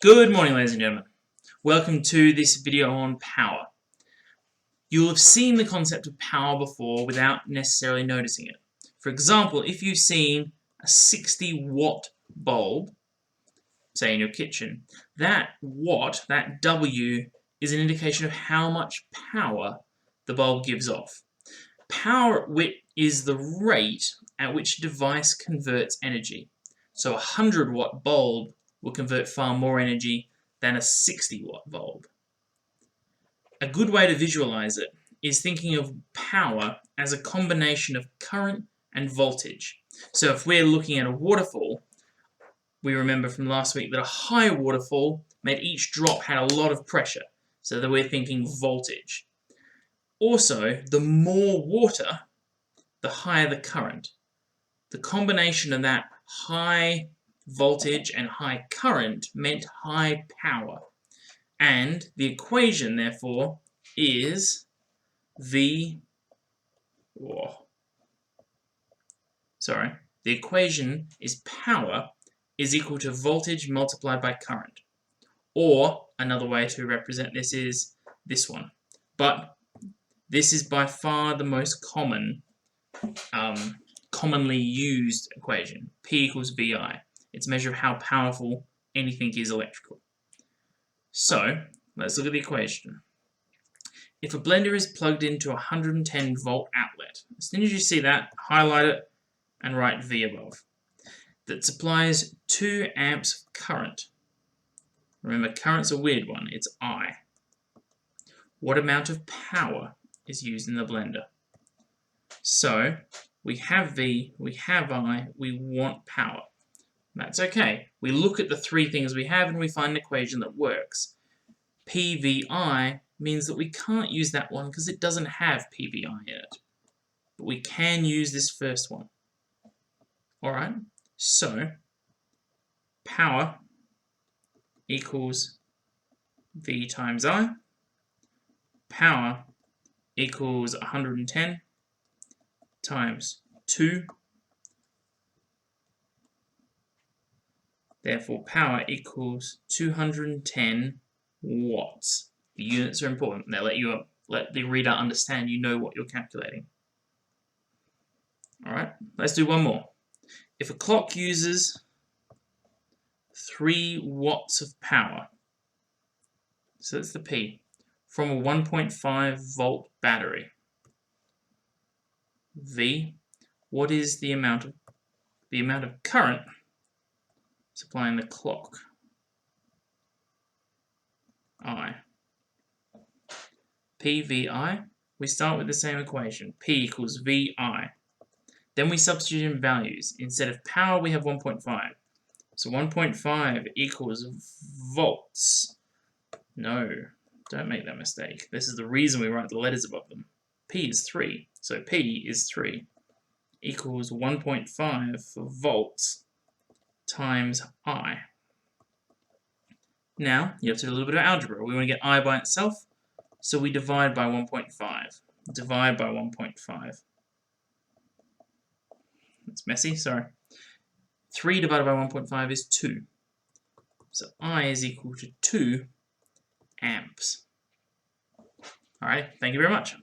Good morning, ladies and gentlemen. Welcome to this video on power. You'll have seen the concept of power before without necessarily noticing it. For example, if you've seen a 60-watt bulb, say in your kitchen, that watt, that W, is an indication of how much power the bulb gives off. Power is the rate at which a device converts energy. So a 100-watt bulb will convert far more energy than a 60-watt bulb. A good way to visualize it is thinking of power as a combination of current and voltage. So if we're looking at a waterfall, we remember from last week that a high waterfall meant each drop had a lot of pressure, so that we're thinking voltage. Also, the more water, the higher the current. The combination of that high voltage and high current meant high power. And the equation, therefore, is the equation is power is equal to voltage multiplied by current. Or another way to represent this is this one. But this is by far the most commonly used equation. P equals VI. It's a measure of how powerful anything is electrical. So, let's look at the equation. If a blender is plugged into a 110 volt outlet, as soon as you see that, highlight it and write V above. That supplies 2 amps of current. Remember, current's a weird one, it's I. What amount of power is used in the blender? So, we have V, we have I, we want power. That's okay. We look at the three things we have and we find an equation that works. PVI means that we can't use that one because it doesn't have PVI in it. But we can use this first one. Alright, so power equals V times I. Power equals 110 times 2. Therefore, power equals 210 watts. The units are important. They let the reader understand you know what you're calculating. Alright, let's do one more. If a clock uses 3 watts of power, so that's the P, from a 1.5 volt battery, V, what is the amount of current supplying the clock? I. PVI, we start with the same equation. P equals VI. Then we substitute in values. Instead of power, we have 1.5. So 1.5 equals volts. No, don't make that mistake. This is the reason we write the letters above them. P is 3. So P is 3 equals 1.5 volts times I. Now, you have to do a little bit of algebra. We want to get I by itself, so we divide by 1.5. Divide by 1.5. That's messy, sorry. 3 divided by 1.5 is 2. So I is equal to 2 amps. Alright, thank you very much.